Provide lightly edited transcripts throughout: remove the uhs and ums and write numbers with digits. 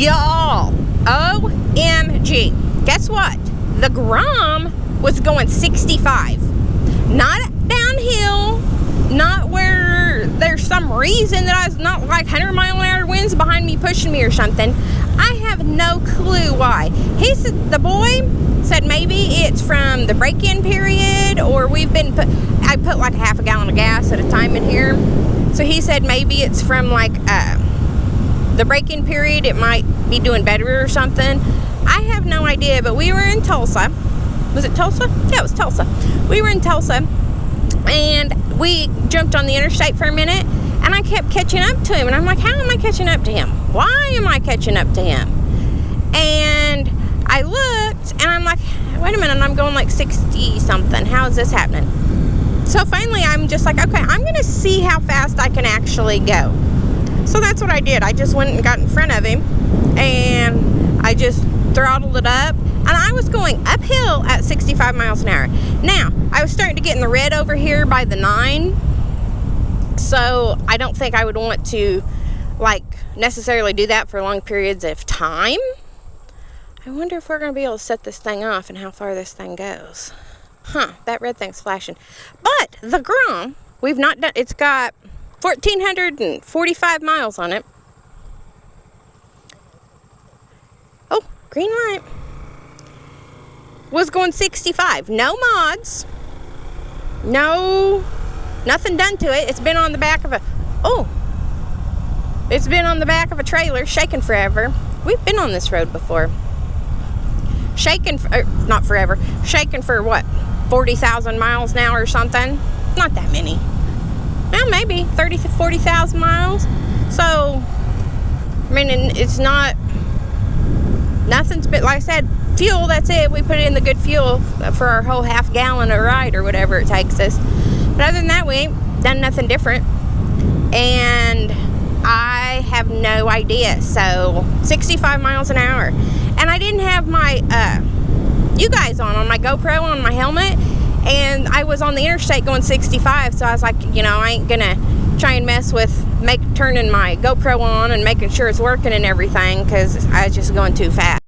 Y'all, OMG. Guess what? The Grom was going 65. Not downhill, not where there's some reason that I was not like 100-mile-an-hour winds behind me pushing me or something. I have no clue why. He said, the boy said maybe it's from the break-in period, or I put like half a gallon of gas at a time in here. So he said maybe it's from like the break-in period. It might be doing better or something. I have no idea, but we were in Tulsa. Was it Tulsa? Yeah, it was Tulsa. We were in Tulsa, and we jumped on the interstate for a minute, and I kept catching up to him, and I'm like, how am I catching up to him? Why am I catching up to him? And I looked, and I'm like, wait a minute, I'm going like 60 something. How is this happening? So finally, I'm just like, okay, I'm going to see how fast I can actually go. So that's what I did. I just went and got in front of him, and I just throttled it up, and I was going uphill at 65 miles an hour. Now, I was starting to get in the red over here by the 9, so I don't think I would want to like necessarily do that for long periods of time. I wonder if we're going to be able to set this thing off and how far this thing goes. That red thing's flashing. But the Grom, we've not done, it's got 1,445 miles on it. Oh, green light. Was going 65. No mods. No, nothing done to it. It's been on the back of it's been on the back of a trailer, shaking forever. We've been on this road before. Shaking, not forever, shaking for what, 40,000 miles now or something? Not that many. Well, maybe 30 to 40,000 miles. So, I mean, it's not, nothing's been, like I said, fuel, that's it. We put it in the good fuel for our whole half gallon a ride or whatever it takes us. But other than that, we ain't done nothing different. And I have no idea. So 65 miles an hour. And I didn't have my you guys on my GoPro on my helmet, and I was on the interstate going 65, so I was like, I ain't gonna try and mess with turning my GoPro on and making sure it's working and everything, because I was just going too fast.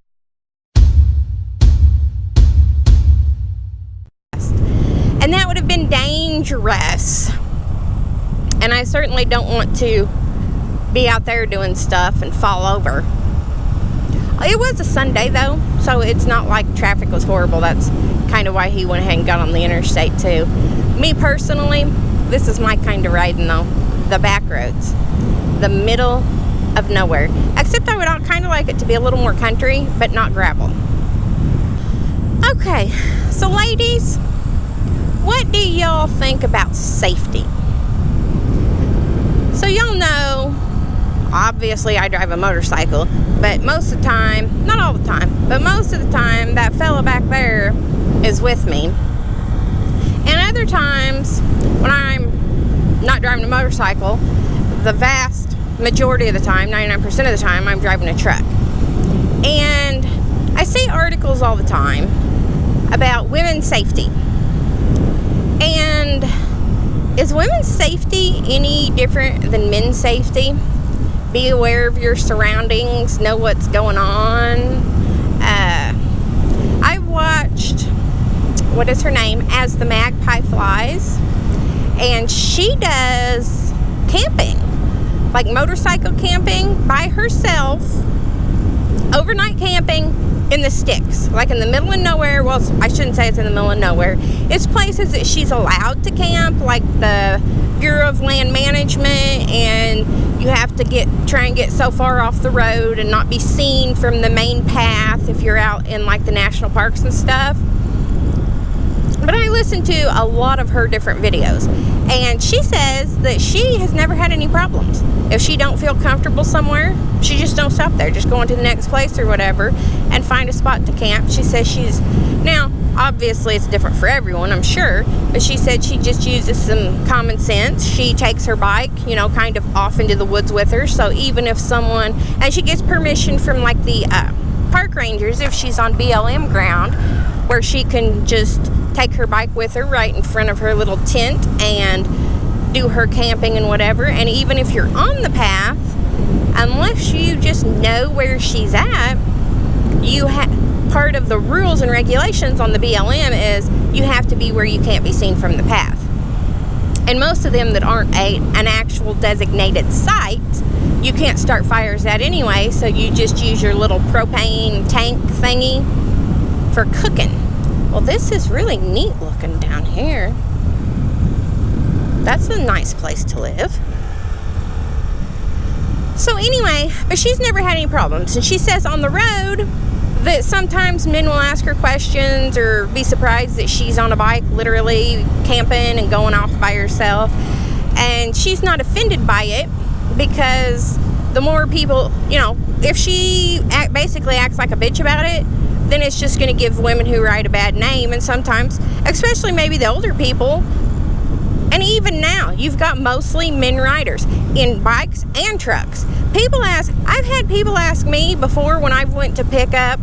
And that would have been dangerous. And I certainly don't want to be out there doing stuff and fall over. It was a Sunday though, so it's not like traffic was horrible. That's kind of why he went ahead and got on the interstate too. Me personally, this is my kind of riding though. The back roads. The middle of nowhere. Except I would kind of like it to be a little more country, but not gravel. Okay, so ladies, what do y'all think about safety? So y'all know, obviously I drive a motorcycle, but most of the time, not all the time, but most of the time, that fella back there is with me. And other times, when I'm not driving a motorcycle, the vast majority of the time, 99% of the time, I'm driving a truck. And I see articles all the time about women's safety. And is women's safety any different than men's safety? Be aware of your surroundings, know what's going on. I watched, what is her name, As the Magpie Flies, and she does camping, like motorcycle camping by herself, overnight camping in the sticks, like in the middle of nowhere. Well, I shouldn't say it's in the middle of nowhere. It's places that she's allowed to camp, like the Bureau of Land Management, and you have to try and get so far off the road and not be seen from the main path if you're out in like the national parks and stuff. But I listened to a lot of her different videos, and she says that she has never had any problems. If she don't feel comfortable somewhere, she just don't stop there. Just go on to the next place or whatever and find a spot to camp. She says now, obviously it's different for everyone, I'm sure, but she said she just uses some common sense. She takes her bike, kind of off into the woods with her. So even if and she gets permission from like the park rangers if she's on BLM ground, where she can just take her bike with her right in front of her little tent and do her camping and whatever. And even if you're on the path, unless you just know where she's at, part of the rules and regulations on the BLM is you have to be where you can't be seen from the path. And most of them that aren't an actual designated site, you can't start fires at anyway, so you just use your little propane tank thingy for cooking. Well, this is really neat looking down here. That's a nice place to live. So anyway, but she's never had any problems. And she says on the road that sometimes men will ask her questions or be surprised that she's on a bike literally camping and going off by herself. And she's not offended by it because the more people, you know, if she basically acts like a bitch about it, then it's just going to give women who ride a bad name. And sometimes, especially maybe the older people, and even now, you've got mostly men riders in bikes and trucks. I've had people ask me before when I went to pick up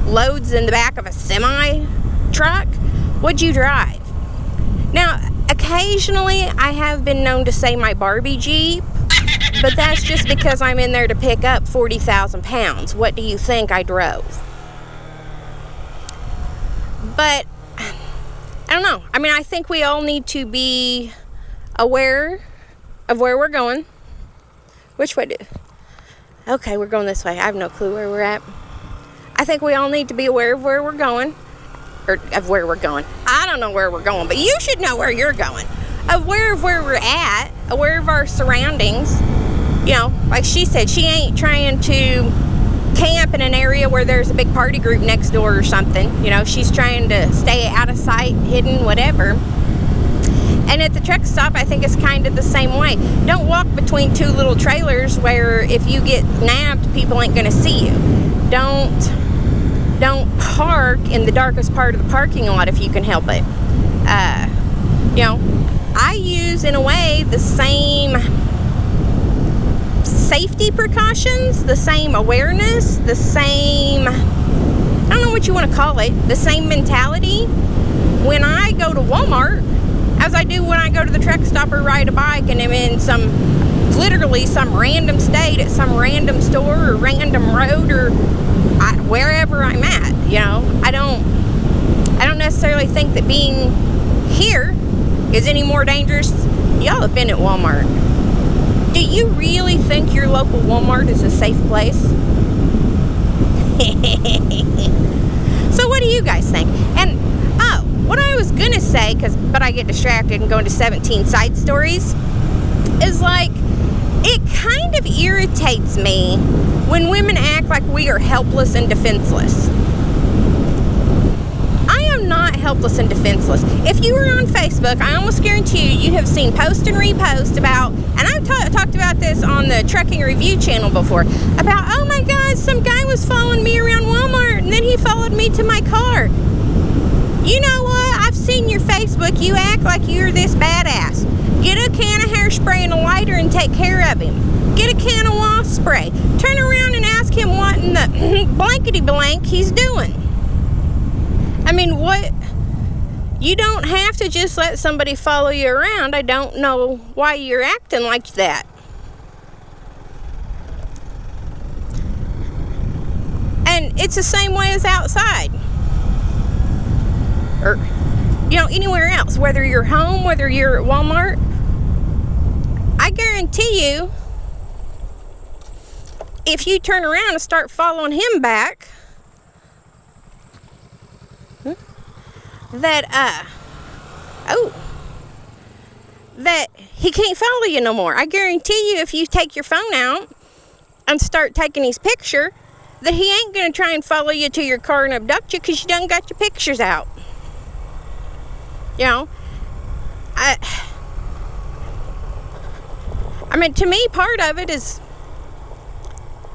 loads in the back of a semi truck, what'd you drive? Now, occasionally I have been known to say my Barbie Jeep, but that's just because I'm in there to pick up 40,000 pounds. What do you think I drove? But I don't know. I mean, I think we all need to be aware of where we're going. Which way okay, we're going this way. I have no clue where we're at. I think we all need to be aware of where we're going. Or of where we're going. I don't know where we're going, but you should know where you're going. Aware of where we're at. Aware of our surroundings. You know, like she said, she ain't trying to camp in an area where there's a big party group next door or something. You know, she's trying to stay out of sight, hidden, whatever. And at the truck stop, I think it's kind of the same way. Don't walk between two little trailers where if you get nabbed, people ain't going to see you. Don't park in the darkest part of the parking lot if you can help it. You know, I use, in a way, the same safety precautions, the same awareness, the same, I don't know what you want to call it, the same mentality when I go to Walmart as I do when I go to the truck stop or ride a bike and I'm in literally some random state at some random store or random road or wherever I'm at. You know, I don't necessarily think that being here is any more dangerous. Y'all have been at Walmart. Do you really think your local Walmart is a safe place? So what do you guys think? And what I was gonna say, but I get distracted and go into 17 side stories, is like, it kind of irritates me when women act like we are helpless and defenseless. I am not helpless and defenseless. If you were on Facebook, I almost guarantee you have seen post and repost about, and I've talked about this on the Trucking Review channel before, about, oh my God, some guy was following me around Walmart and then he followed me to my car. You know what? I've seen your Facebook. You act like you're this badass. Get a can of hairspray and a lighter and take care of him. Get a can of wasp spray. Turn around and ask him what in the blankety blank he's doing. I mean, what? You don't have to just let somebody follow you around. I don't know why you're acting like that. And it's the same way as outside. Or, you know, anywhere else. Whether you're home, whether you're at Walmart. I guarantee you, if you turn around and start following him back, that he can't follow you no more. I guarantee you, if you take your phone out and start taking his picture, that he ain't going to try and follow you to your car and abduct you because you done got your pictures out. You know, I mean, to me, part of it is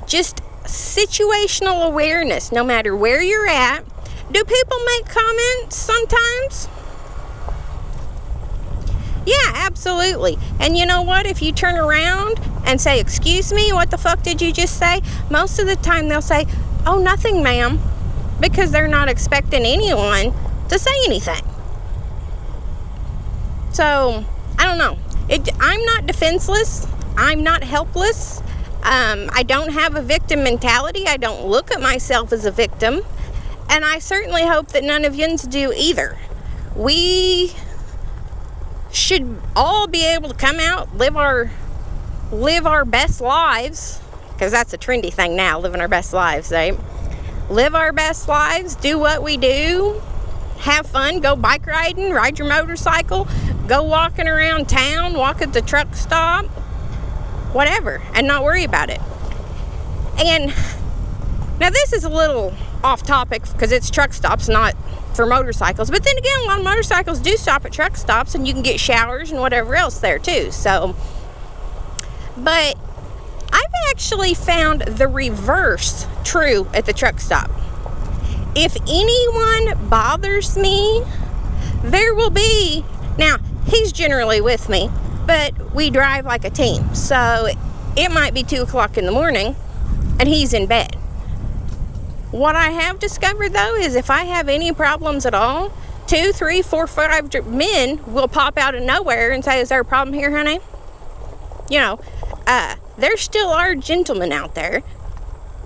just situational awareness, no matter where you're at. Do people make comments sometimes? Yeah, absolutely. And you know what? If you turn around and say, excuse me, what the fuck did you just say? Most of the time they'll say, oh, nothing, ma'am, because they're not expecting anyone to say anything. So, I don't know. I'm not defenseless. I'm not helpless. I don't have a victim mentality. I don't look at myself as a victim. And I certainly hope that none of yous do either. We should all be able to come out, live our best lives, because that's a trendy thing now, living our best lives, right? Live our best lives, do what we do, have fun, go bike riding, ride your motorcycle, go walking around town, walk at the truck stop, whatever, and not worry about it. And now this is a little off topic because it's truck stops, not for motorcycles. But then again, a lot of motorcycles do stop at truck stops, and you can get showers and whatever else there too. So, but I've actually found the reverse true at the truck stop. If anyone bothers me, there will be, now he's generally with me, but we drive like a team. So it might be 2 o'clock in the morning and he's in bed. What I have discovered though is if I have any problems at all, 2, 3, 4, 5 men will pop out of nowhere and say, "Is there a problem here, honey?" You know, there still are gentlemen out there.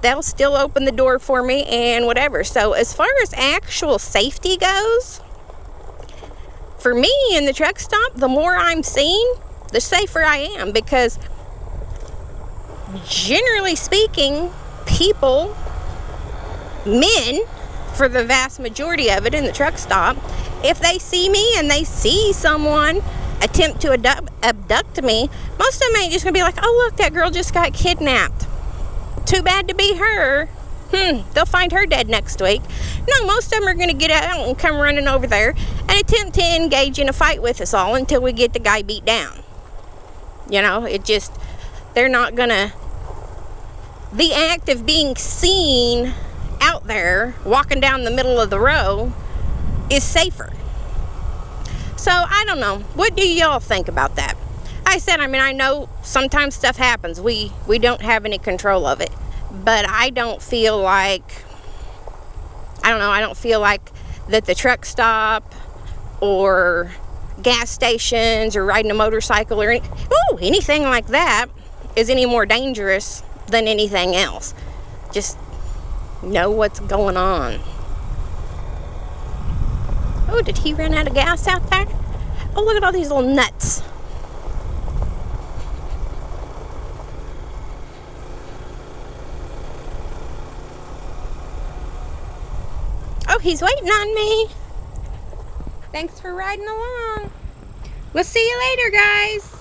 They'll still open the door for me and whatever. So as far as actual safety goes, for me in the truck stop, the more I'm seen, the safer I am, because generally speaking, people, men, for the vast majority of it in the truck stop, if they see me and they see someone attempt to abduct me, most of them ain't just gonna be like, "Oh look, that girl just got kidnapped. Too bad to be her. They'll find her dead next week." No, most of them are gonna get out and come running over there and attempt to engage in a fight with us all until we get the guy beat down. You know, they're not gonna, the act of being seen out there walking down the middle of the row is safer. So I don't know, what do y'all think about that? I said, I mean, I know sometimes stuff happens, we don't have any control of it, but I don't feel like, I don't feel like that the truck stop or gas stations or riding a motorcycle or anything like that is any more dangerous than anything else. Just know what's going on. Oh, did he run out of gas out there? Oh, look at all these little nuts. Oh, he's waiting on me. Thanks for riding along. We'll see you later, guys.